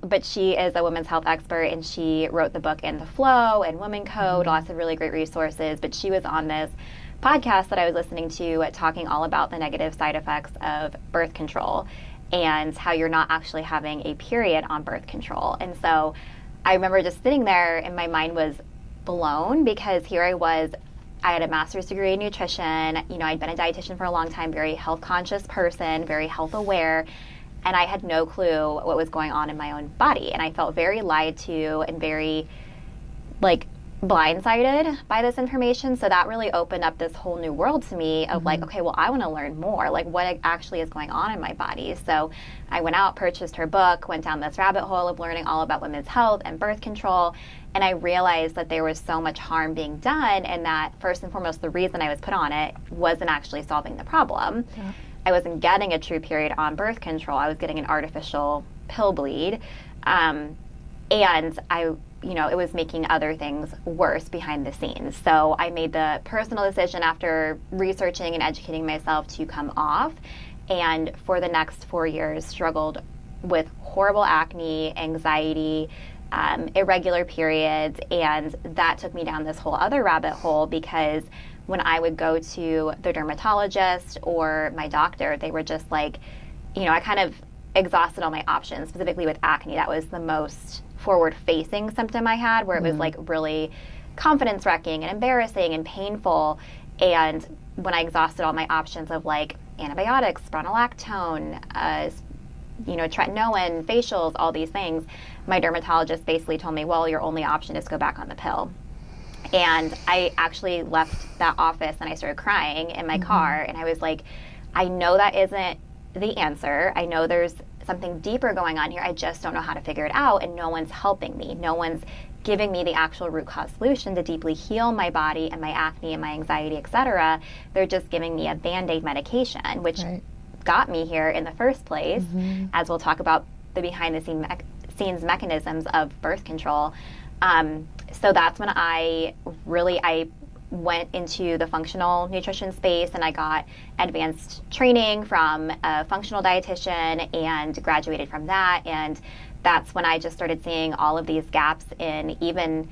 But she is a women's health expert, and she wrote the book In the Flow and Woman Code, lots of really great resources. But she was on this podcast that I was listening to talking all about the negative side effects of birth control and how you're not actually having a period on birth control. And so I remember just sitting there and my mind was blown, because here I was, I had a master's degree in nutrition, you know, I'd been a dietitian for a long time, very health conscious person, very health aware, and I had no clue what was going on in my own body. And I felt very lied to and very like blindsided by this information. So that really opened up this whole new world to me of like, okay, well, I want to learn more, like what actually is going on in my body. So I went out, purchased her book, went down this rabbit hole of learning all about women's health and birth control. And I realized that there was so much harm being done, and that first and foremost, the reason I was put on it wasn't actually solving the problem. Yeah. I wasn't getting a true period on birth control. I was getting an artificial pill bleed. And it was making other things worse behind the scenes. So I made the personal decision after researching and educating myself to come off. And for the next 4 years, struggled with horrible acne, anxiety, irregular periods. And that took me down this whole other rabbit hole, because when I would go to the dermatologist or my doctor, they were just like, I kind of exhausted all my options, specifically with acne. That was the most forward-facing symptom I had, where it was like really confidence-wrecking and embarrassing and painful. And when I exhausted all my options of like antibiotics, spironolactone, tretinoin, facials, all these things, my dermatologist basically told me, well, your only option is to go back on the pill. And I actually left that office and I started crying in my car. And I was like, I know that isn't the answer. I know there's something deeper going on here. I just don't know how to figure it out. And no one's helping me. No one's giving me the actual root cause solution to deeply heal my body and my acne and my anxiety, etc. They're just giving me a Band-Aid medication, which got me here in the first place, as we'll talk about the behind-the-scenes mechanisms of birth control. So that's when I went into the functional nutrition space, and I got advanced training from a functional dietitian and graduated from that. And that's when I just started seeing all of these gaps in even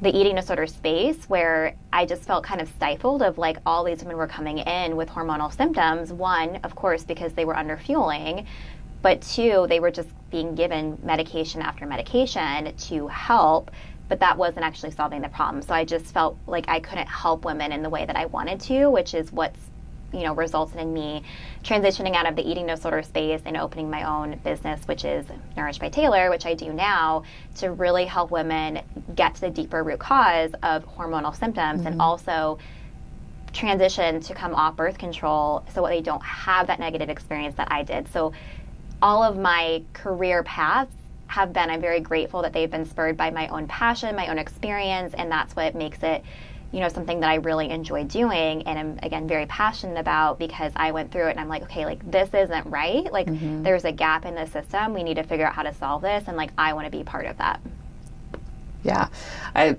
the eating disorder space, where I just felt kind of stifled of like all these women were coming in with hormonal symptoms. One, of course, because they were under fueling, but two, they were just being given medication after medication to help, but that wasn't actually solving the problem. So I just felt like I couldn't help women in the way that I wanted to, which is what's resulted in me transitioning out of the eating disorder space and opening my own business, which is Nourished by Taylor, which I do now, to really help women get to the deeper root cause of hormonal symptoms and also transition to come off birth control so they don't have that negative experience that I did. So all of my career paths have been, I'm very grateful that they've been spurred by my own passion, my own experience, and that's what makes it something that I really enjoy doing and am, again, very passionate about, because I went through it and I'm like, okay, like this isn't right. Like there's a gap in the system. We need to figure out how to solve this. And like, I want to be part of that. Yeah. I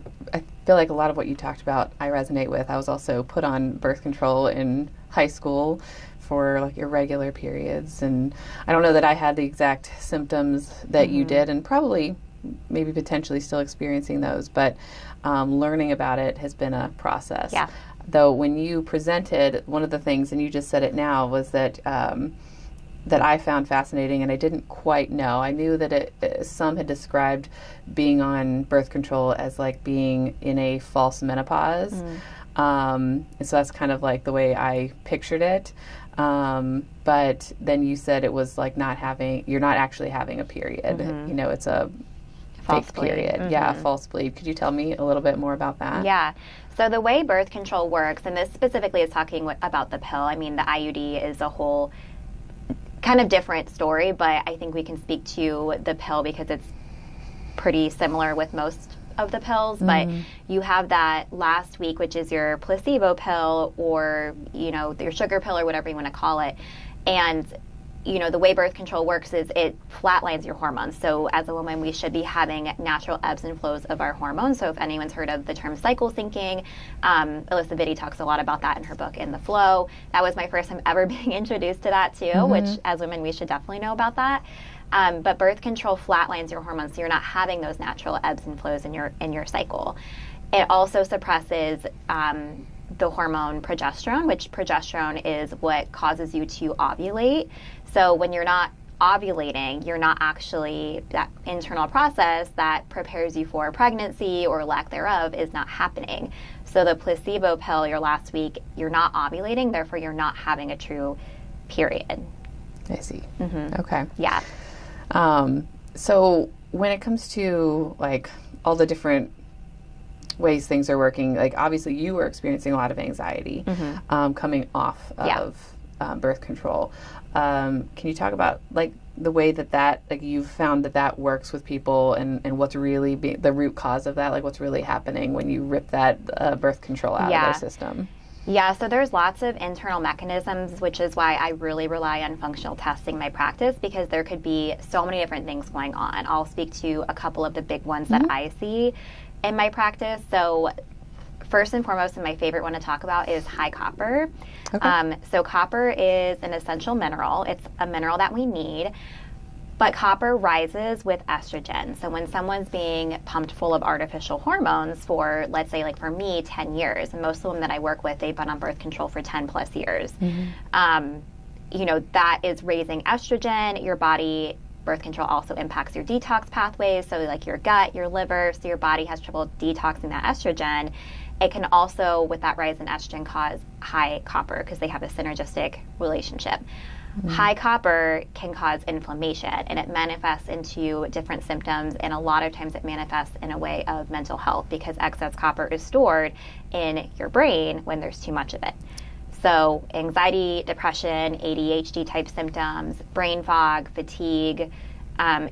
feel like a lot of what you talked about, I resonate with. I was also put on birth control in high school for like irregular periods. And I don't know that I had the exact symptoms that you did, and probably maybe potentially still experiencing those, but learning about it has been a process. Yeah. Though when you presented, one of the things, and you just said it now, was that that I found fascinating, and I didn't quite know. I knew that some had described being on birth control as like being in a false menopause. And so that's kind of like the way I pictured it. But then you said it was like you're not actually having a period. It's a false fake period. Yeah, false bleed. Could you tell me a little bit more about that? Yeah. So the way birth control works, and this specifically is talking about the pill. I mean, the IUD is a whole kind of different story, but I think we can speak to the pill because it's pretty similar with most of the pills. But you have that last week, which is your placebo pill, or your sugar pill, or whatever you want to call it. And the way birth control works is it flatlines your hormones. So as a woman, we should be having natural ebbs and flows of our hormones. So if anyone's heard of the term cycle syncing, 𝗪𝘂𝗪𝘂𝗪 talks a lot about that in her book, In the Flow. That was my first time ever being introduced to that too, which as women, we should definitely know about that. But birth control flatlines your hormones, so you're not having those natural ebbs and flows in your cycle. It also suppresses the hormone progesterone, which progesterone is what causes you to ovulate. So when you're not ovulating, you're not actually, that internal process that prepares you for pregnancy or lack thereof is not happening. So the placebo pill, your last week, you're not ovulating, therefore you're not having a true period. I see. Okay. Yeah. So when it comes to like all the different ways things are working, like obviously you were experiencing a lot of anxiety coming off of birth control. Can you talk about like the way that like you've found that works with people, and what's really the root cause of that, like what's really happening when you rip that birth control out of their system? Yeah, so there's lots of internal mechanisms, which is why I really rely on functional testing in my practice, because there could be so many different things going on. I'll speak to a couple of the big ones that I see in my practice. So first and foremost, and my favorite one to talk about, is high copper. Okay. So copper is an essential mineral. It's a mineral that we need. But copper rises with estrogen. So when someone's being pumped full of artificial hormones for, let's say, like for me, 10 years, and most of the women that I work with, they've been on birth control for 10 plus years, that is raising estrogen. Your body, birth control also impacts your detox pathways, so like your gut, your liver, so your body has trouble detoxing that estrogen. It can also, with that rise in estrogen, cause high copper because they have a synergistic relationship. High copper can cause inflammation, and it manifests into different symptoms, and a lot of times it manifests in a way of mental health because excess copper is stored in your brain when there's too much of it. So anxiety, depression, ADHD type symptoms, brain fog, fatigue,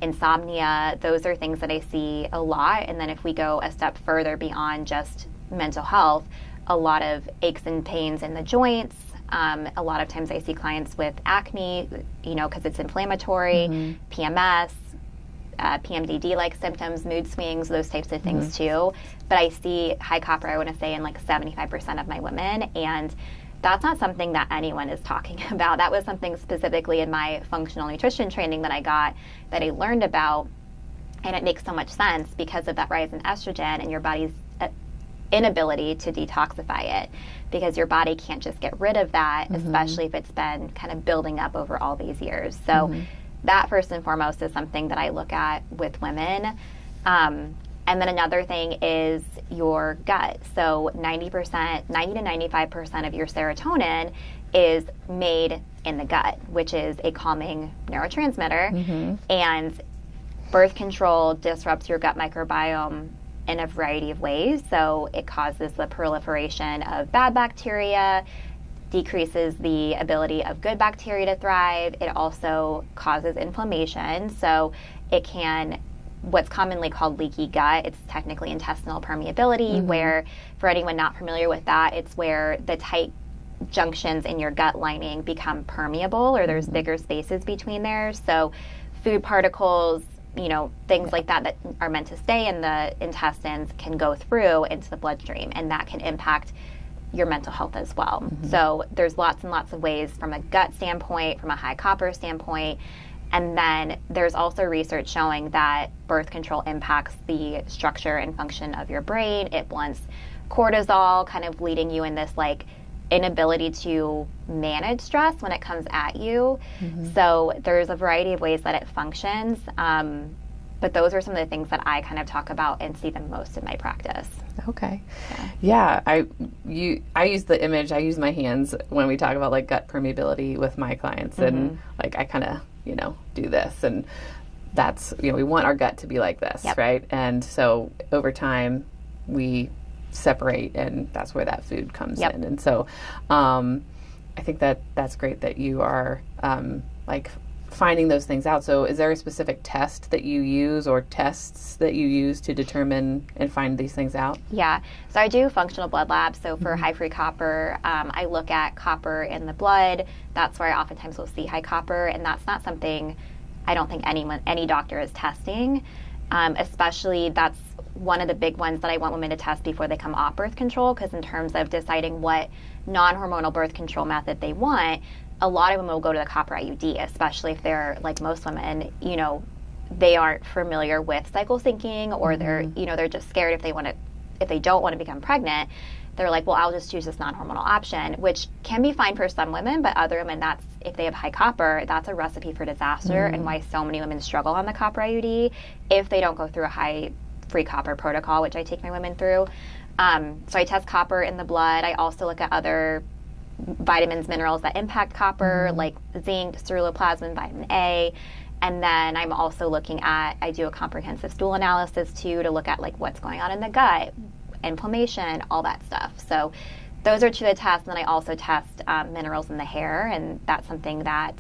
insomnia, those are things that I see a lot. And then if we go a step further beyond just mental health, a lot of aches and pains in the joints. A lot of times I see clients with acne, because it's inflammatory, PMS, PMDD-like symptoms, mood swings, those types of things too. But I see high copper, I want to say, in like 75% of my women, and that's not something that anyone is talking about. That was something specifically in my functional nutrition training that I got, that I learned about, and it makes so much sense because of that rise in estrogen and your body's inability to detoxify it, because your body can't just get rid of that, especially if it's been kind of building up over all these years. So that first and foremost is something that I look at with women. And then another thing is your gut. So 90 to 95% of your serotonin is made in the gut, which is a calming neurotransmitter. And birth control disrupts your gut microbiome in a variety of ways. So it causes the proliferation of bad bacteria, decreases the ability of good bacteria to thrive. It also causes inflammation. So it can, what's commonly called leaky gut, it's technically intestinal permeability, where, for anyone not familiar with that, it's where the tight junctions in your gut lining become permeable, or there's bigger spaces between there. So food particles, things like that are meant to stay in the intestines can go through into the bloodstream, and that can impact your mental health as well. So there's lots and lots of ways from a gut standpoint, from a high copper standpoint. And then there's also research showing that birth control impacts the structure and function of your brain. It blunts cortisol, kind of leading you in this like inability to manage stress when it comes at you. So there's a variety of ways that it functions. But those are some of the things that I kind of talk about and see the most in my practice. Okay. Yeah. I use the image, I use my hands when we talk about like gut permeability with my clients, and like I kind of, do this, and that's, we want our gut to be like this, right? And so over time we separate, and that's where that food comes in. And so I think that's great that you are like finding those things out. So is there a specific test that you use, or tests that you use to determine and find these things out? Yeah. So I do functional blood labs. So for high-free copper, I look at copper in the blood. That's where I oftentimes will see high copper, and that's not something I don't think any doctor is testing. Especially that's one of the big ones that I want women to test before they come off birth control, because in terms of deciding what non-hormonal birth control method they want, a lot of them will go to the copper IUD, especially if they're, like most women, they aren't familiar with cycle syncing, or they're just scared if they don't want to become pregnant. They're like, well, I'll just choose this non-hormonal option, which can be fine for some women, but other women, if they have high copper, that's a recipe for disaster, and why so many women struggle on the copper IUD if they don't go through a high-free copper protocol, which I take my women through. So I test copper in the blood. I also look at other vitamins, minerals that impact copper, like zinc, 𝗬𝘆𝗪𝑝lasmin, vitamin A. And then I'm also looking at, I do a comprehensive stool analysis too, to look at like what's going on in the gut, inflammation, all that stuff. So those are two of the tests. And then I also test minerals in the hair, and that's something that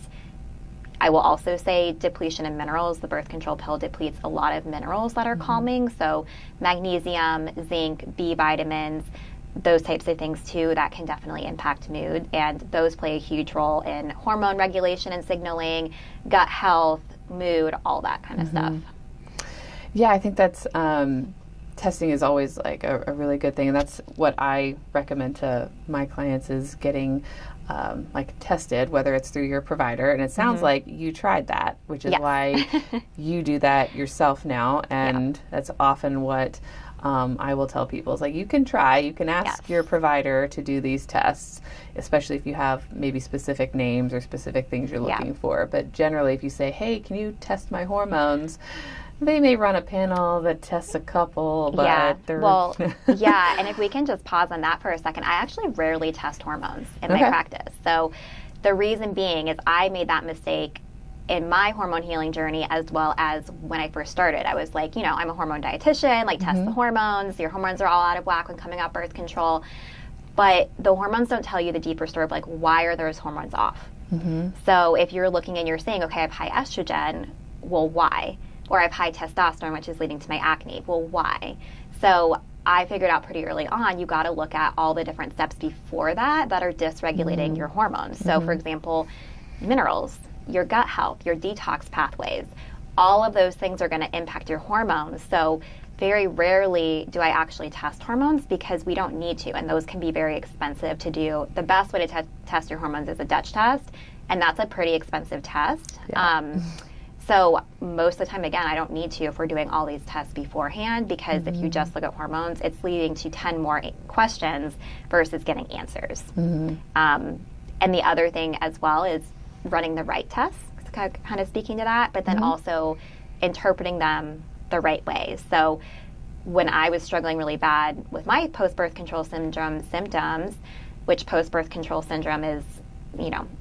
I will also say depletion in minerals. The birth control pill depletes a lot of minerals that are calming. So magnesium, zinc, B vitamins, those types of things too, that can definitely impact mood, and those play a huge role in hormone regulation and signaling, gut health, mood, all that kind of stuff. Yeah, I think that's testing is always like a really good thing, and that's what I recommend to my clients, is getting like tested, whether it's through your provider. And it sounds like you tried that, which is why you do that yourself now, and that's often what I will tell people, it's like, you can ask your provider to do these tests, especially if you have maybe specific names or specific things you're looking for. But generally, if you say, hey, can you test my hormones? They may run a panel that tests a couple, but and if we can just pause on that for a second, I actually rarely test hormones in my practice. So the reason being is I made that mistake in my hormone healing journey, as well as when I first started. I was like, I'm a hormone dietitian, like test the hormones. Your hormones are all out of whack when coming off birth control. But the hormones don't tell you the deeper story of like, why are those hormones off? So if you're looking and you're saying, okay, I have high estrogen, well, why? Or I have high testosterone, which is leading to my acne. Well, why? So I figured out pretty early on, you got to look at all the different steps before that are dysregulating your hormones. So for example, minerals, your gut health, your detox pathways, all of those things are going to impact your hormones. So very rarely do I actually test hormones because we don't need to, and those can be very expensive to do. The best way to test your hormones is a Dutch test, and that's a pretty expensive test. So most of the time, again, I don't need to if we're doing all these tests beforehand, because if you just look at hormones, it's leading to 10 more questions versus getting answers. And the other thing as well is running the right tests, kind of speaking to that, but then also interpreting them the right way. So when I was struggling really bad with my post-birth control syndrome symptoms, which post-birth control syndrome is,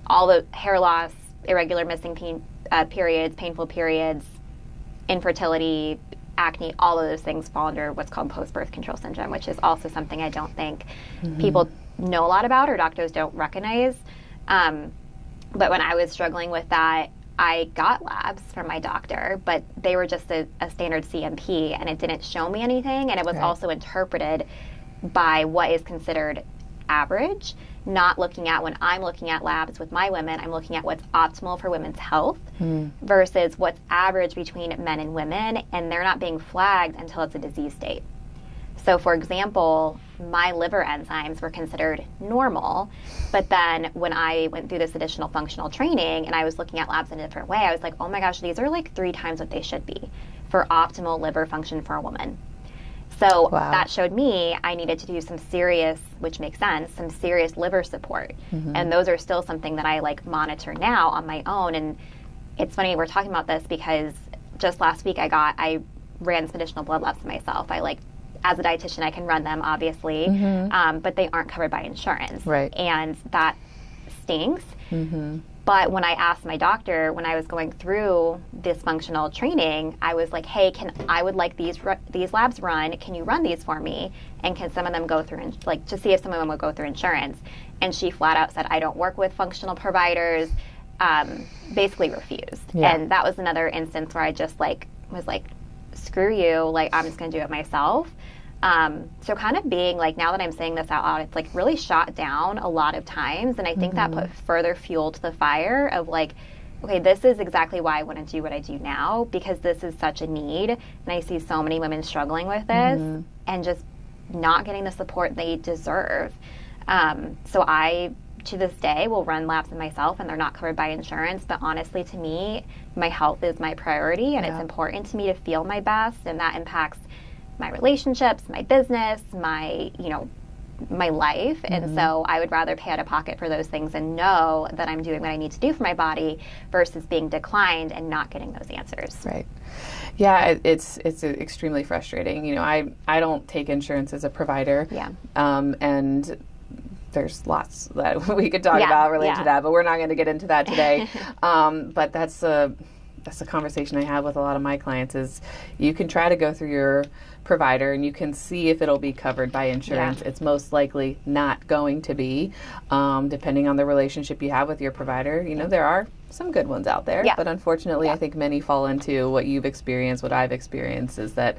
all the hair loss, irregular missing periods, painful periods, infertility, acne, all of those things fall under what's called post-birth control syndrome, which is also something I don't think people know a lot about or doctors don't recognize. But when I was struggling with that, I got labs from my doctor, but they were just a standard CMP, and it didn't show me anything, and it was also interpreted by what is considered average, not looking at, when I'm looking at labs with my women, I'm looking at what's optimal for women's health versus what's average between men and women, and they're not being flagged until it's a disease state. So for example, my liver enzymes were considered normal, but then when I went through this additional functional training and I was looking at labs in a different way, I was like, oh my gosh, these are like 3 times what they should be for optimal liver function for a woman. So that showed me I needed to do some serious, which makes sense, some serious liver support. And those are still something that I like monitor now on my own. And it's funny we're talking about this because just last week I ran some additional blood labs myself. As a dietitian, I can run them, obviously, but they aren't covered by insurance. And that stinks. But when I asked my doctor, when I was going through this functional training, I was like, hey, I would like these labs run. Can you run these for me? And can some of them go through, to see if some of them would go through insurance? And she flat out said, I don't work with functional providers, basically refused. And that was another instance where I just was like, screw you, I'm just going to do it myself. So kind of being now that I'm saying this out loud, it's really shot down a lot of times. And I think that put further fuel to the fire of okay, this is exactly why I want to do what I do now, because this is such a need. And I see so many women struggling with this and just not getting the support they deserve. So I, to this day, will run labs myself, and they're not covered by insurance. But honestly, to me, my health is my priority, and it's important to me to feel my best, and that impacts my relationships, my business, my life. And so I would rather pay out of pocket for those things and know that I'm doing what I need to do for my body versus being declined and not getting those answers. Right. Yeah, it's extremely frustrating. I don't take insurance as a provider. And there's lots that we could talk about related to that, but we're not going to get into that today. But that's a conversation I have with a lot of my clients is you can try to go through your provider and you can see if it'll be covered by insurance. It's most likely not going to be, depending on the relationship you have with your provider. There are some good ones out there, but unfortunately I think many fall into what you've experienced, what I've experienced, is that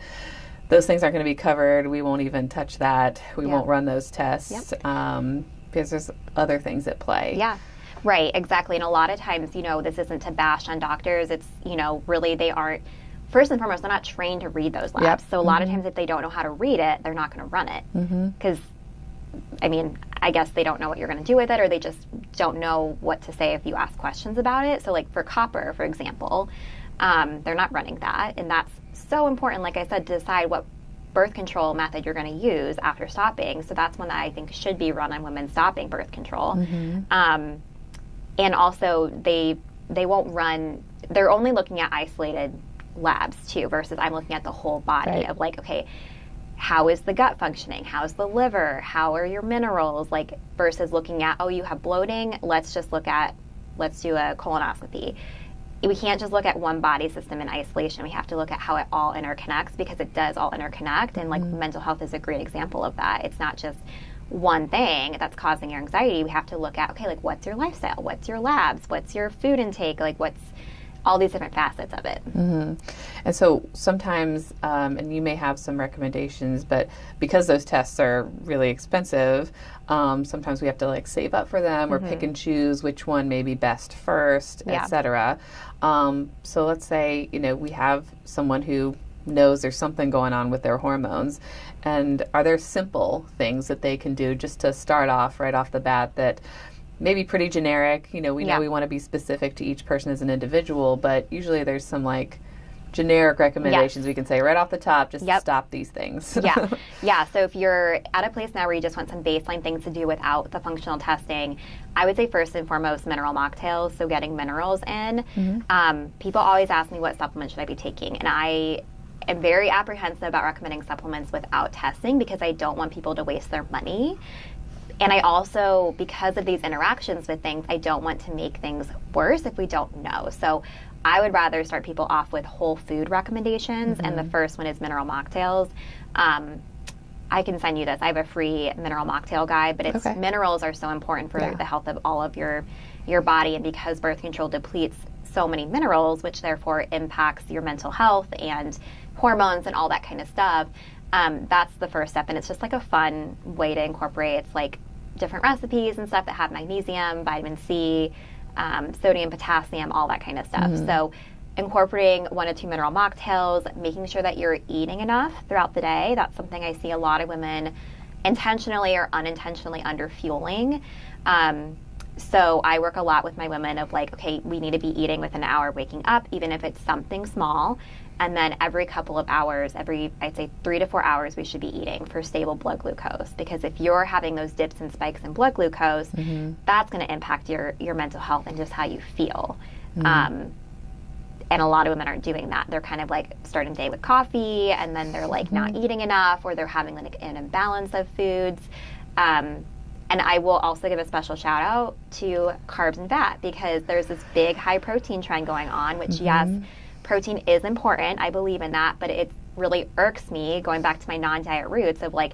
those things aren't going to be covered. We won't even touch that. We won't run those tests because there's other things at play. Right, exactly. And a lot of times, this isn't to bash on doctors. It's, really they aren't, first and foremost, they're not trained to read those labs. So a lot of times if they don't know how to read it, they're not going to run it. Because, I guess they don't know what you're going to do with it, or they just don't know what to say if you ask questions about it. So for copper, for example, they're not running that. And that's so important, like I said, to decide what birth control method you're going to use after stopping. So that's one that I think should be run on women stopping birth control. And also they won't run, they're only looking at isolated labs too, versus I'm looking at the whole body of like, okay, how is the gut functioning? How's the liver? How are your minerals? Like, versus looking at, oh, you have bloating, let's do a colonoscopy. We can't just look at one body system in isolation. We have to look at how it all interconnects, because it does all interconnect. And like mental health is a great example of that. It's not just one thing that's causing your anxiety. We have to look at, okay, like what's your lifestyle? What's your labs? What's your food intake? Like what's all these different facets of it. And so sometimes, and you may have some recommendations, but because those tests are really expensive, sometimes we have to like save up for them or pick and choose which one may be best first, etc. So let's say, we have someone who knows there's something going on with their hormones, and are there simple things that they can do just to start off right off the bat that maybe pretty generic? We know we want to be specific to each person as an individual, but usually there's some like generic recommendations we can say right off the top, just stop these things. So if you're at a place now where you just want some baseline things to do without the functional testing, I would say first and foremost mineral mocktails, so getting minerals in. People always ask me what supplement should I be taking, and I am very apprehensive about recommending supplements without testing, because I don't want people to waste their money. And I also, because of these interactions with things, I don't want to make things worse if we don't know. So I would rather start people off with whole food recommendations, and the first one is mineral mocktails. I can send you this. I have a free mineral mocktail guide, but it's minerals are so important for the health of all of your body, and because birth control depletes so many minerals, which therefore impacts your mental health and hormones and all that kind of stuff. That's the first step, and it's just like a fun way to incorporate. It's like different recipes and stuff that have magnesium, vitamin C, sodium, potassium, all that kind of stuff. So incorporating 1 to 2 mineral mocktails, making sure that you're eating enough throughout the day. That's something I see a lot of women intentionally or unintentionally under-fueling. So I work a lot with my women of like, okay, we need to be eating within an hour waking up, even if it's something small. And then every couple of hours, I'd say 3 to 4 hours, we should be eating for stable blood glucose. Because if you're having those dips and spikes in blood glucose, that's going to impact your mental health and just how you feel. And a lot of women aren't doing that. They're kind of like starting the day with coffee, and then they're like not eating enough, or they're having like an imbalance of foods. And I will also give a special shout out to carbs and fat, because there's this big high protein trend going on, which yes, protein is important. I believe in that, but it really irks me, going back to my non-diet roots of like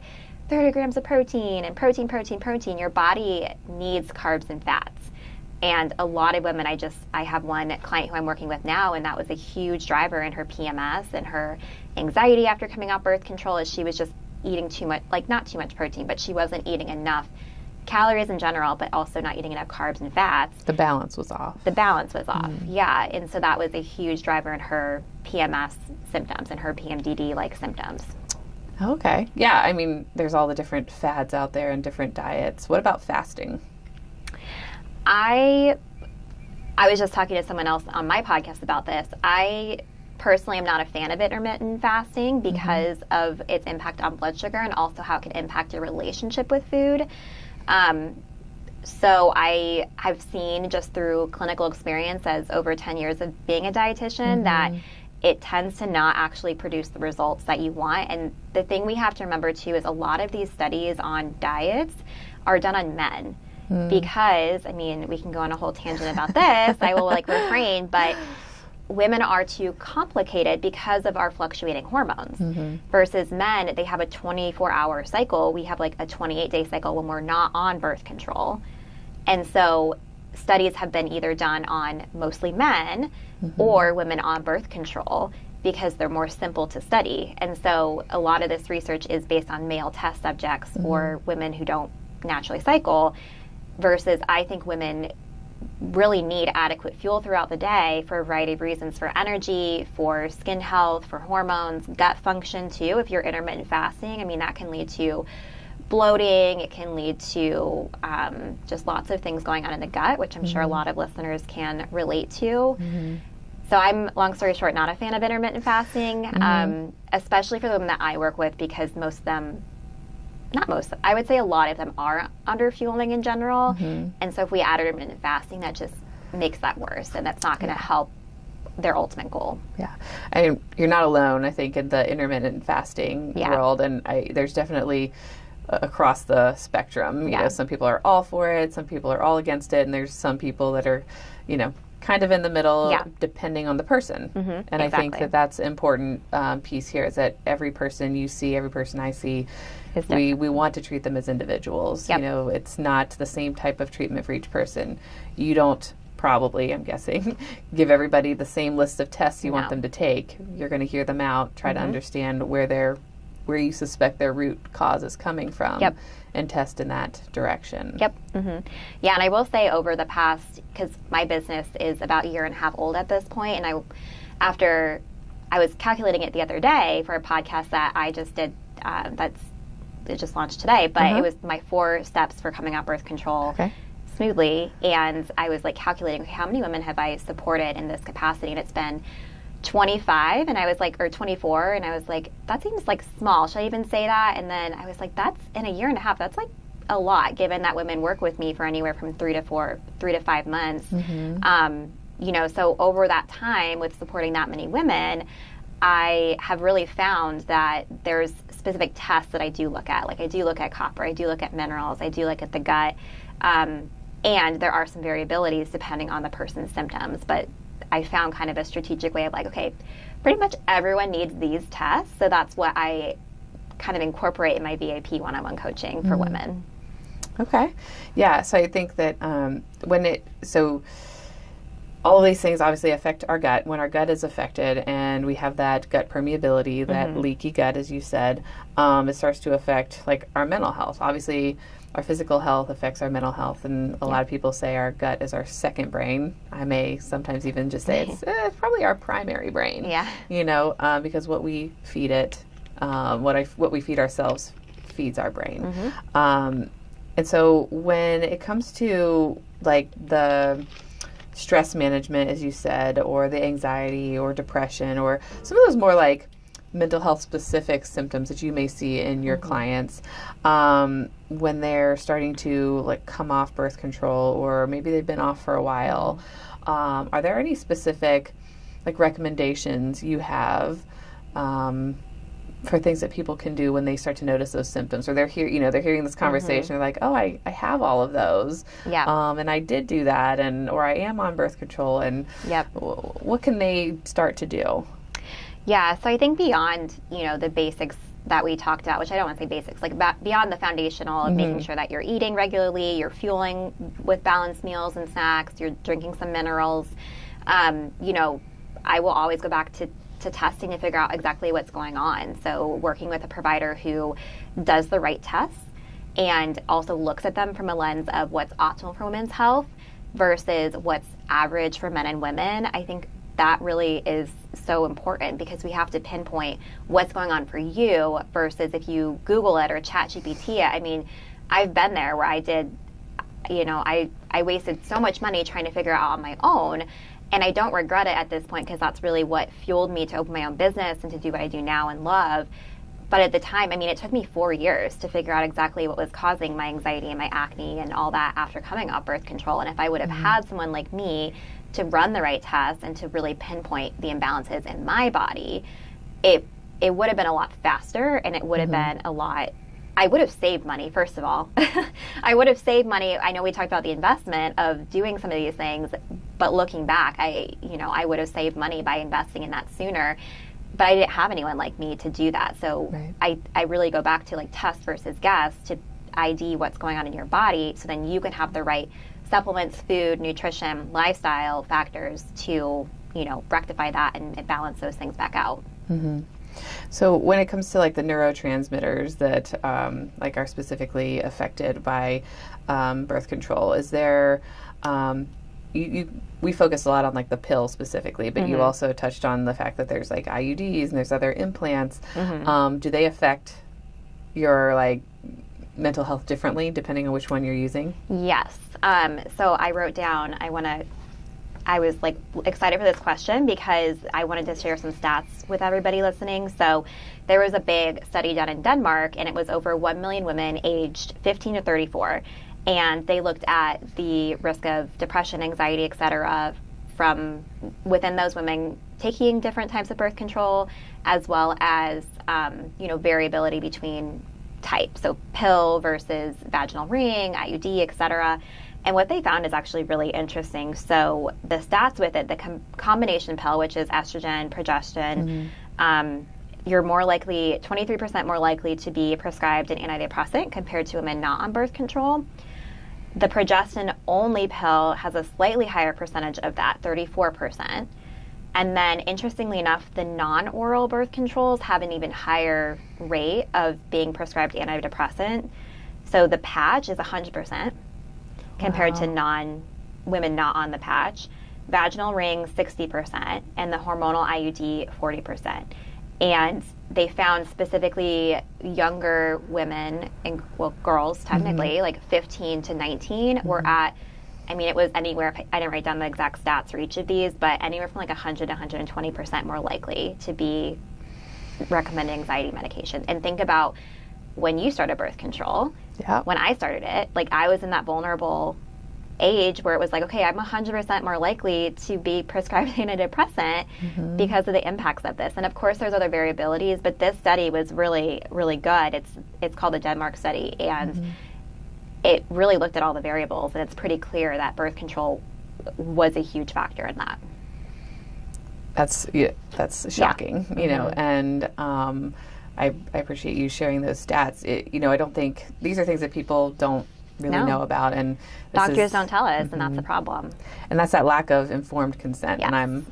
30 grams of protein and protein. Your body needs carbs and fats. And a lot of women, I have one client who I'm working with now, and that was a huge driver in her PMS and her anxiety after coming off birth control, is she was just eating too much, like not too much protein, but she wasn't eating enough calories in general, but also not eating enough carbs and fats. The balance was off. Yeah. And so that was a huge driver in her PMS symptoms and her PMDD-like symptoms. Okay. Yeah, I mean, there's all the different fads out there and different diets. What about fasting? I was just talking to someone else on my podcast about this. I personally am not a fan of intermittent fasting because of its impact on blood sugar, and also how it can impact your relationship with food. So I have seen, just through clinical experience as over 10 years of being a dietitian, that it tends to not actually produce the results that you want. And the thing we have to remember too is a lot of these studies on diets are done on men. Because, I mean, we can go on a whole tangent about this. I will refrain, but women are too complicated because of our fluctuating hormones. Versus men, they have a 24-hour cycle. We have a 28-day cycle when we're not on birth control. And so studies have been either done on mostly men or women on birth control, because they're more simple to study. And so a lot of this research is based on male test subjects or women who don't naturally cycle, versus I think women really need adequate fuel throughout the day for a variety of reasons, for energy, for skin health, for hormones, gut function too. If you're intermittent fasting, I mean, that can lead to bloating. It can lead to just lots of things going on in the gut, which I'm sure a lot of listeners can relate to. So I'm, long story short, not a fan of intermittent fasting, especially for the women that I work with, because most of them, not most, I would say a lot of them are under fueling in general. And so if we add intermittent fasting, that just makes that worse, and that's not going to help their ultimate goal. Yeah. I mean, you're not alone, I think, in the intermittent fasting world. And there's definitely across the spectrum, you know, some people are all for it, some people are all against it, and there's some people that are, you know, kind of in the middle, depending on the person. And I think that that's an important piece here, is that every person you see, every person I see, we want to treat them as individuals. You know, it's not the same type of treatment for each person. You don't probably, I'm guessing, give everybody the same list of tests you want them to take. You're going to hear them out, try to understand where you suspect their root cause is coming from, and test in that direction. Yeah, and I will say, over the past, because my business is about a year and a half old at this point, and after I was calculating it the other day for a podcast that I just did, it just launched today, but it was my 4 steps for coming out birth control smoothly, and I was like calculating how many women have I supported in this capacity, and it's been 25, and I was like, or 24, and I was like, that seems like small. Should I even say that? And then I was like, that's in a year and a half. That's like a lot, given that women work with me for anywhere from 3 to 5 months. You know, so over that time, with supporting that many women, I have really found that there's specific tests that I do look at. Like, I do look at copper, I do look at minerals, I do look at the gut, and there are some variabilities depending on the person's symptoms, but I found kind of a strategic way of like, okay, pretty much everyone needs these tests, so that's what I kind of incorporate in my VIP one-on-one coaching for women. Okay. Yeah, so I think that all of these things obviously affect our gut. When our gut is affected and we have that gut permeability, that leaky gut, as you said, it starts to affect like our mental health. Obviously, our physical health affects our mental health, and a lot of people say our gut is our second brain. I may sometimes even just say it's probably our primary brain. Yeah. You know, because what we feed it, what we feed ourselves feeds our brain. And so when it comes to like the stress management, as you said, or the anxiety or depression, or some of those more like mental health specific symptoms that you may see in your clients, when they're starting to like come off birth control, or maybe they've been off for a while, are there any specific like recommendations you have for things that people can do when they start to notice those symptoms, or they're hearing this conversation, they're like, oh, I have all of those, and I did do that, or I am on birth control, and what can they start to do? Yeah, so I think beyond, the basics that we talked about, which I don't want to say basics, like beyond the foundational of making sure that you're eating regularly, you're fueling with balanced meals and snacks, you're drinking some minerals, I will always go back to testing to figure out exactly what's going on. So working with a provider who does the right tests and also looks at them from a lens of what's optimal for women's health versus what's average for men and women, I think that really is so important, because we have to pinpoint what's going on for you versus if you Google it or ChatGPT it. I mean, I've been there where I did, I wasted so much money trying to figure it out on my own, and I don't regret it at this point, because that's really what fueled me to open my own business and to do what I do now and love. But at the time, it took me 4 years to figure out exactly what was causing my anxiety and my acne and all that after coming off birth control. And if I would have had someone like me to run the right tests and to really pinpoint the imbalances in my body, it would have been a lot faster, and it would have been I would have saved money, first of all. I would have saved money. I know we talked about the investment of doing some of these things, but looking back, I would have saved money by investing in that sooner. But I didn't have anyone like me to do that. So I really go back to like test versus guess to ID what's going on in your body, so then you can have the right supplements, food, nutrition, lifestyle factors to, rectify that and balance those things back out. So when it comes to like the neurotransmitters that are specifically affected by birth control, is there we focus a lot on like the pill specifically, but you also touched on the fact that there's like IUDs and there's other implants. Do they affect your like mental health differently depending on which one you're using? Yes. So I wrote down, I was like excited for this question because I wanted to share some stats with everybody listening. So there was a big study done in Denmark, and it was over 1 million women aged 15 to 34. And they looked at the risk of depression, anxiety, et cetera, from within those women taking different types of birth control, as well as, variability between types. So pill versus vaginal ring, IUD, et cetera. And what they found is actually really interesting. So the stats with it, the combination pill, which is estrogen, progestin, you're more likely, 23% more likely to be prescribed an antidepressant compared to women not on birth control. The progestin-only pill has a slightly higher percentage of that, 34%. And then, interestingly enough, the non-oral birth controls have an even higher rate of being prescribed antidepressant. So the patch is 100% compared to women not on the patch. Vaginal ring, 60%, and the hormonal IUD, 40%. And they found specifically younger women, and girls technically, like 15 to 19, were at, it was anywhere, I didn't write down the exact stats for each of these, but anywhere from like 100 to 120% more likely to be recommended anxiety medication. And think about when you started birth control, when I started it, like I was in that vulnerable age where it was like, okay, I'm 100% more likely to be prescribed antidepressant because of the impacts of this. And of course there's other variabilities, but this study was really, really good. It's called the Denmark study, and it really looked at all the variables, and it's pretty clear that birth control was a huge factor in that. That's shocking, and I appreciate you sharing those stats. I don't think these are things that people don't really know about, and doctors don't tell us, and that's the problem. And that's that lack of informed consent, and I'm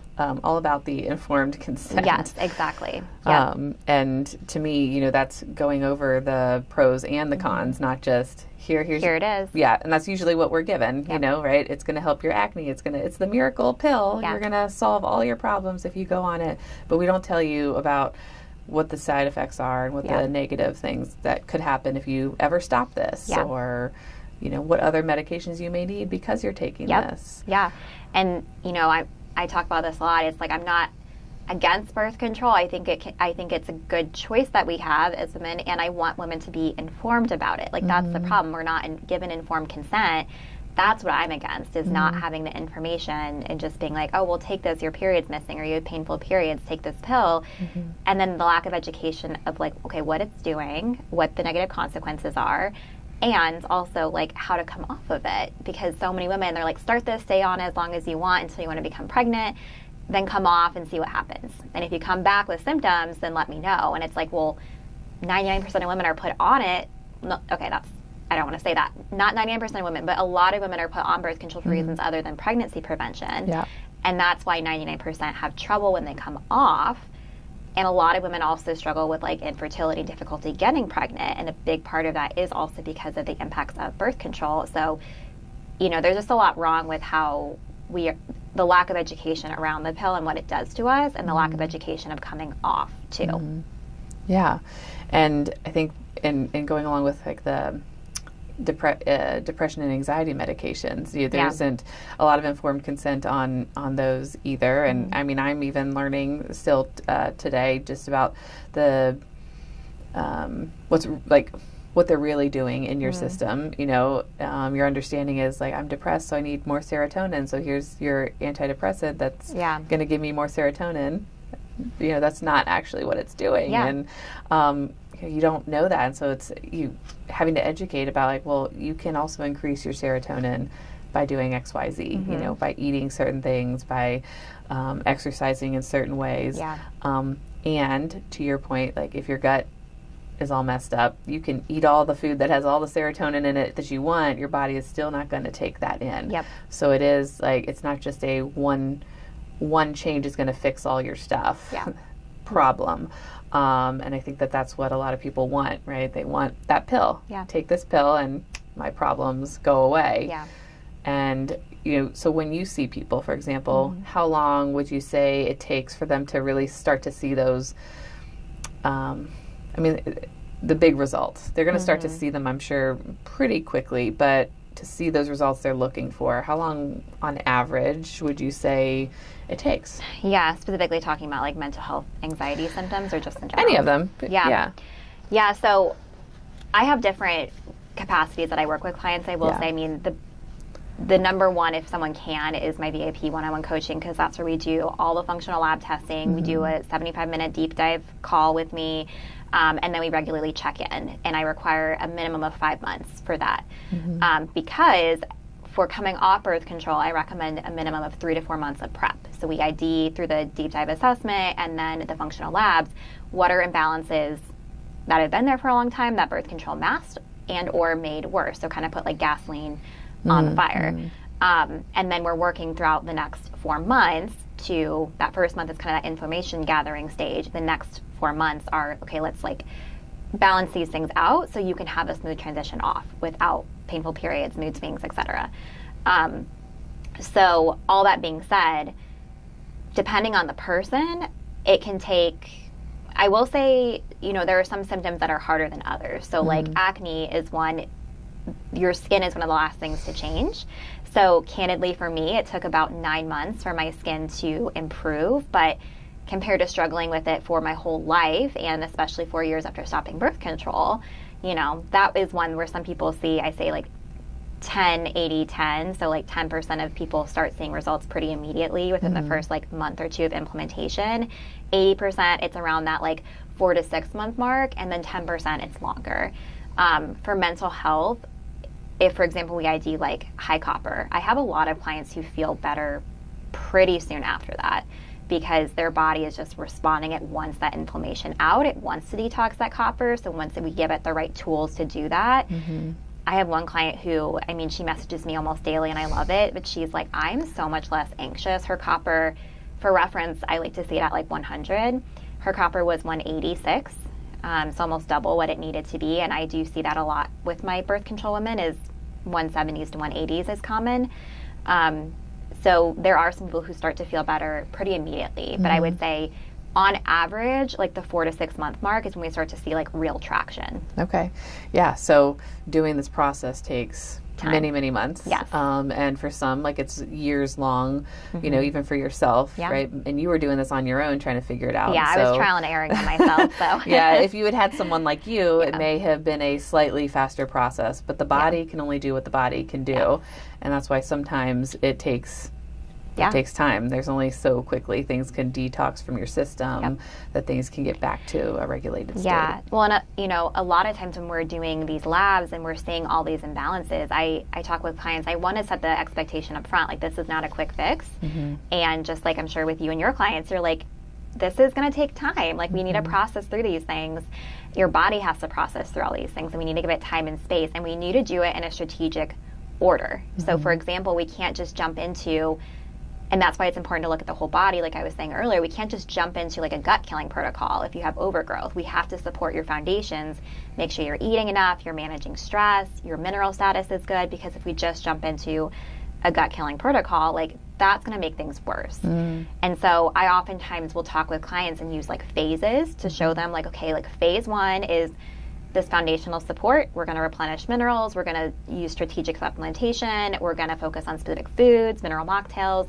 all about the informed consent. Yes, exactly. Yep. And to me, that's going over the pros and the cons, not just here it is. Yeah, and that's usually what we're given, right? It's going to help your acne. It's the miracle pill. You're going to solve all your problems if you go on it. But we don't tell you about what the side effects are and what the negative things that could happen if you ever stop this, or what other medications you may need because you're taking this. Yeah. And I talk about this a lot. It's like, I'm not against birth control. I think it's a good choice that we have as women, and I want women to be informed about it. Like that's the problem. We're not given informed consent. That's what I'm against, is not having the information and just being like, oh, well, take this, your period's missing, or you have painful periods, take this pill. And then the lack of education of like, okay, what it's doing, what the negative consequences are, and also like how to come off of it. Because so many women, they're like, start this, stay on it as long as you want until you want to become pregnant, then come off and see what happens. And if you come back with symptoms, then let me know. And it's like, well, 99% of women are put on it. No, okay, I don't want to say that. Not 99% of women, but a lot of women are put on birth control for reasons other than pregnancy prevention. Yeah. And that's why 99% have trouble when they come off. And a lot of women also struggle with like infertility, difficulty getting pregnant. And a big part of that is also because of the impacts of birth control. So, there's just a lot wrong with how the lack of education around the pill and what it does to us, and the lack of education of coming off too. Yeah. And I think in going along with like the depression and anxiety medications, there isn't a lot of informed consent on those either. And I'm even learning still today just about the what they're really doing in your system. Your understanding is like, I'm depressed, so I need more serotonin, so here's your antidepressant that's going to give me more serotonin. That's not actually what it's doing. And you don't know that, and so it's you having to educate about like, well, you can also increase your serotonin by doing XYZ, by eating certain things, by exercising in certain ways. And to your point, like if your gut is all messed up, you can eat all the food that has all the serotonin in it that you want, your body is still not going to take that in. So it is like, it's not just a one change is going to fix all your stuff problem. And I think that's what a lot of people want, right? They want that pill. Take this pill and my problems go away. And, so when you see people, for example, how long would you say it takes for them to really start to see those, the big results? They're going to start to see them, I'm sure, pretty quickly, but to see those results they're looking for, how long on average would you say it takes? Yeah, specifically talking about like mental health, anxiety symptoms, or just in general? Any of them. Yeah, so I have different capacities that I work with clients. I will say, I mean, the number one, if someone can, is my VIP one-on-one coaching, because that's where we do all the functional lab testing. We do a 75-minute deep dive call with me, and then we regularly check in. And I require a minimum of 5 months for that. Because for coming off birth control, I recommend a minimum of 3 to 4 months of prep. So we ID through the deep dive assessment and then the functional labs, what are imbalances that have been there for a long time that birth control masked and or made worse. So kind of put like gasoline on the fire. And then we're working throughout the next 4 months to, that first month is kind of that information gathering stage. The next 4 months are, okay, let's like balance these things out so you can have a smooth transition off without painful periods, mood swings, etc. So all that being said, depending on the person, it can take, I will say, you know, there are some symptoms that are harder than others. So like acne is one. Your skin is one of the last things to change. So candidly for me, it took about 9 months for my skin to improve, but compared to struggling with it for my whole life, and especially 4 years after stopping birth control, you know, that is one where some people see, I say like 10, 80, 10. So like 10% of people start seeing results pretty immediately within the first like month or two of implementation. 80%, it's around that like 4 to 6 month mark, and then 10% it's longer. For mental health, if, for example, we ID like high copper, I have a lot of clients who feel better pretty soon after that because their body is just responding. It wants that inflammation out. It wants to detox that copper. So once we give it the right tools to do that, I have one client who, I mean, she messages me almost daily and I love it, but she's like, I'm so much less anxious. Her copper, for reference, I like to see it at like 100. Her copper was 186. So almost double what it needed to be. And I do see that a lot with my birth control women, is 170s to 180s is common. So there are some people who start to feel better pretty immediately. But I would say on average, like the 4 to 6 month mark is when we start to see like real traction. Okay. Yeah. So doing this process takes time. Many months. Yes. And for some, like it's years long, you know, even for yourself, right? And you were doing this on your own, trying to figure it out. Yeah, I was trial and erroring on myself. So yeah, if you had someone like you, it may have been a slightly faster process, but the body can only do what the body can do. And that's why sometimes it takes time. There's only so quickly things can detox from your system that things can get back to a regulated state. Yeah. Well, and you know, a lot of times when we're doing these labs and we're seeing all these imbalances, I talk with clients, I want to set the expectation up front, like this is not a quick fix. And just like I'm sure with you and your clients, you're like, this is going to take time. Like we need to process through these things. Your body has to process through all these things, and we need to give it time and space, and we need to do it in a strategic order. So for example, we can't just jump into, and that's why it's important to look at the whole body. Like I was saying earlier, we can't just jump into like a gut killing protocol if you have overgrowth. We have to support your foundations, make sure you're eating enough, you're managing stress, your mineral status is good, because if we just jump into a gut killing protocol, like that's going to make things worse. And so I oftentimes will talk with clients and use like phases to show them like, okay, like phase 1 is this foundational support. We're going to replenish minerals. We're going to use strategic supplementation. We're going to focus on specific foods, mineral mocktails.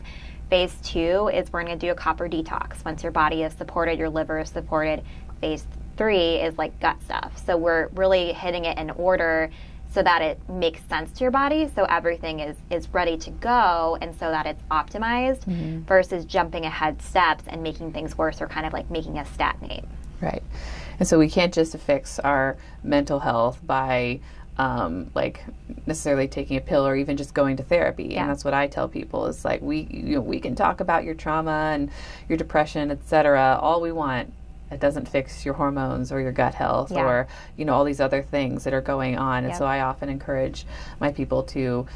Phase 2 is we're going to do a copper detox. Once your body is supported, your liver is supported. Phase 3 is like gut stuff. So we're really hitting it in order so that it makes sense to your body, so everything is ready to go, and so that it's optimized versus jumping ahead steps and making things worse, or kind of like making us stagnate. Right. And so we can't just fix our mental health by like necessarily taking a pill or even just going to therapy. And that's what I tell people is like, we can talk about your trauma and your depression, etc. all we want. It doesn't fix your hormones or your gut health or, you know, all these other things that are going on. And so I often encourage my people to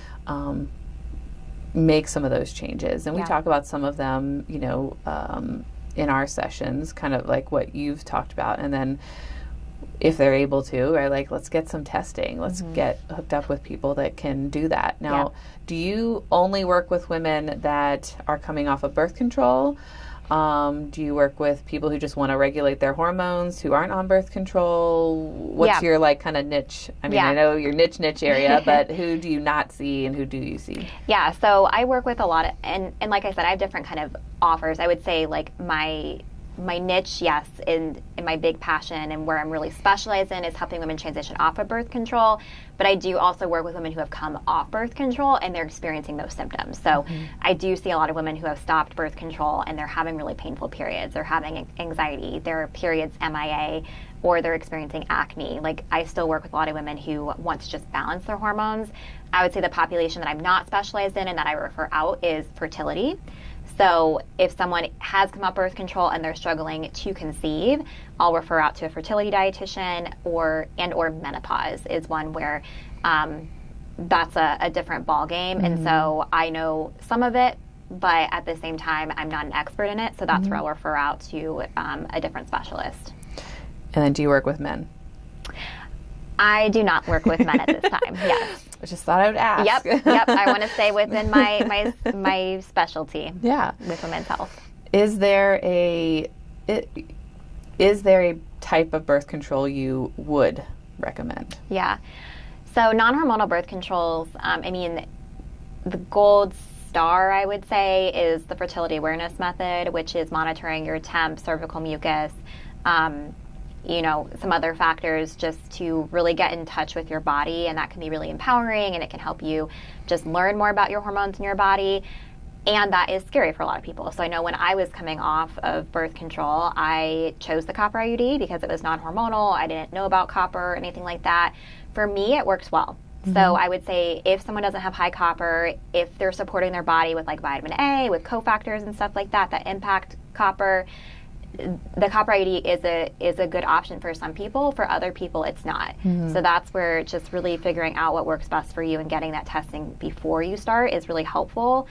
make some of those changes. And we talk about some of them, you know, in our sessions, kind of like what you've talked about. And then if they're able to, right, like, let's get some testing. Let's get hooked up with people that can do that. Now, do you only work with women that are coming off of birth control? Do you work with people who just want to regulate their hormones, who aren't on birth control? What's your like kind of niche? I mean, I know your niche area, but who do you not see and who do you see? Yeah, so I work with a lot of, and like I said, I have different kind of offers. I would say like my niche, yes, and my big passion and where I'm really specialized in is helping women transition off of birth control. But I do also work with women who have come off birth control and they're experiencing those symptoms. So I do see a lot of women who have stopped birth control and they're having really painful periods. They're having anxiety. Their periods MIA, or they're experiencing acne. Like, I still work with a lot of women who want to just balance their hormones. I would say the population that I'm not specialized in and that I refer out is fertility. So if someone has come off birth control and they're struggling to conceive, I'll refer out to a fertility dietitian, or menopause is one where that's a different ball game. And so I know some of it, but at the same time, I'm not an expert in it. So that's where I'll refer out to a different specialist. And then do you work with men? I do not work with men at this time. Yes. I just thought I would ask. Yep. I want to stay within my specialty. Yeah. With women's health. Is there a type of birth control you would recommend? Yeah. So non-hormonal birth controls, I mean, the gold star, I would say, is the fertility awareness method, which is monitoring your temp, cervical mucus, some other factors just to really get in touch with your body, and that can be really empowering, and it can help you just learn more about your hormones in your body. And that is scary for a lot of people. So I know when I was coming off of birth control, I chose the copper IUD because it was non-hormonal. I didn't know about copper or anything like that. For me, it works well. So I would say if someone doesn't have high copper, if they're supporting their body with like vitamin A, with cofactors and stuff like that impact copper, the copper IUD is a good option for some people. For other people, it's not. So that's where just really figuring out what works best for you and getting that testing before you start is really helpful.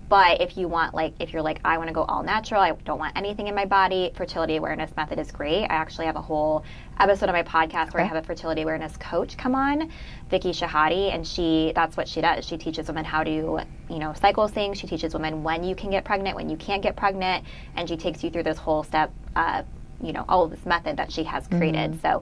But if you want, if you're like, I want to go all natural, I don't want anything in my body, fertility awareness method is great. I actually have a whole episode of my podcast where I have a fertility awareness coach come on, 𝗪𝗂𝗪, and that's what she does. She teaches women how to, cycle sync. She teaches women when you can get pregnant, when you can't get pregnant, and she takes you through this whole step, all of this method that she has created. So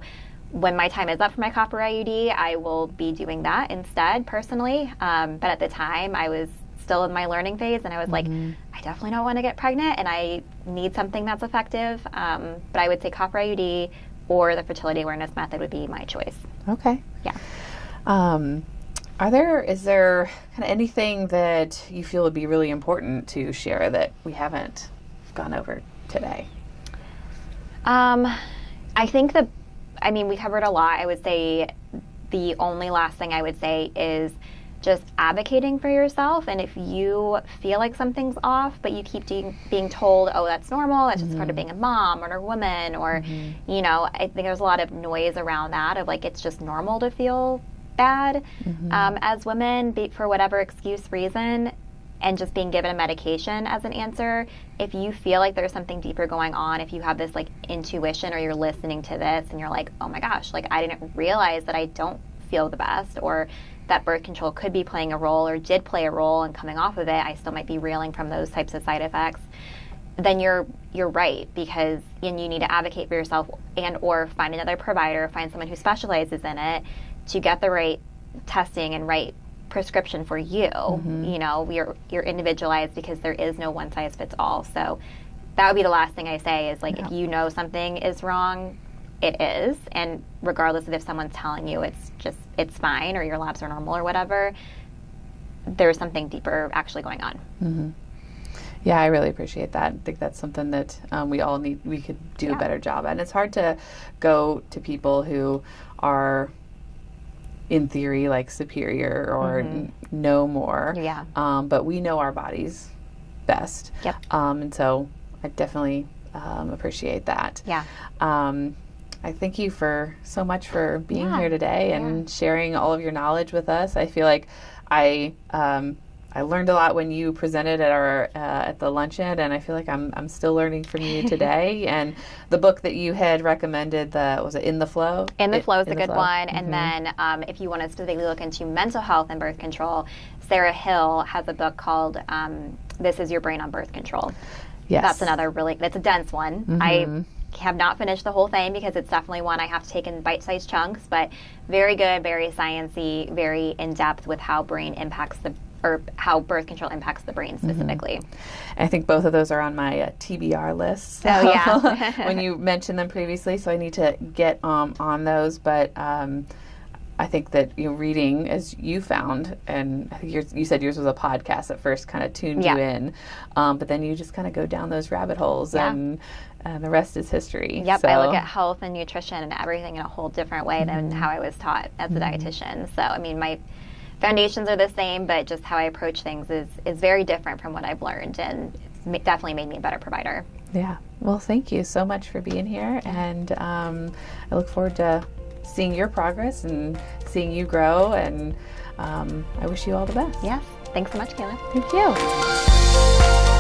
when my time is up for my copper IUD, I will be doing that instead, personally. But at the time, I was still in my learning phase, and I was like, I definitely don't want to get pregnant, and I need something that's effective. But I would say copper IUD or the fertility awareness method would be my choice. Okay. Yeah. Is there kind of anything that you feel would be really important to share that we haven't gone over today? I think we covered a lot. I would say the only last thing I would say is just advocating for yourself. And if you feel like something's off, but you keep being told, oh, that's normal, that's just part of being a mom or a woman, or, I think there's a lot of noise around that of it's just normal to feel bad as women for whatever excuse reason, and just being given a medication as an answer. If you feel like there's something deeper going on, if you have this intuition, or you're listening to this and you're like, oh my gosh, I didn't realize that I don't feel the best, or that birth control could be playing a role or did play a role, and coming off of it, I still might be reeling from those types of side effects, then you're right, because you need to advocate for yourself or find another provider, find someone who specializes in it to get the right testing and right prescription for you. You're individualized, because there is no one size fits all. So that would be the last thing I say is if you know something is wrong, it is, and regardless of if someone's telling you it's fine or your labs are normal or whatever, there's something deeper actually going on. Yeah, I really appreciate that. I think that's something that we could do a better job at. And it's hard to go to people who are, in theory, superior or know more. Yeah. But we know our bodies best. Yep. And so I definitely appreciate that. Yeah. I thank you so much for being here today and sharing all of your knowledge with us. I feel like I learned a lot when you presented at the luncheon, and I feel like I'm still learning from you today. And the book that you had recommended, was it In the Flow? In the Flow is a good one. And then if you want to specifically look into mental health and birth control, 𝗪𝗀 has a book called This Is Your Brain on Birth Control. That's another it's a dense one. Mm-hmm. I have not finished the whole thing because it's definitely one I have to take in bite-sized chunks, but very good, very sciencey, very in-depth with how how birth control impacts the brain specifically. I think both of those are on my TBR list. Oh, yeah. When you mentioned them previously, so I need to get on those. But I think that reading, as you found, and I think you said yours was a podcast at first, kind of tuned you in, but then you just kind of go down those rabbit holes, and the rest is history. Yep, so. I look at health and nutrition and everything in a whole different way than how I was taught as a dietitian. So, I mean, my foundations are the same, but just how I approach things is very different from what I've learned, and it's definitely made me a better provider. Yeah. Well, thank you so much for being here, and I look forward to seeing your progress and seeing you grow, and I wish you all the best. Yes. Thanks so much, Kaela. Thank you.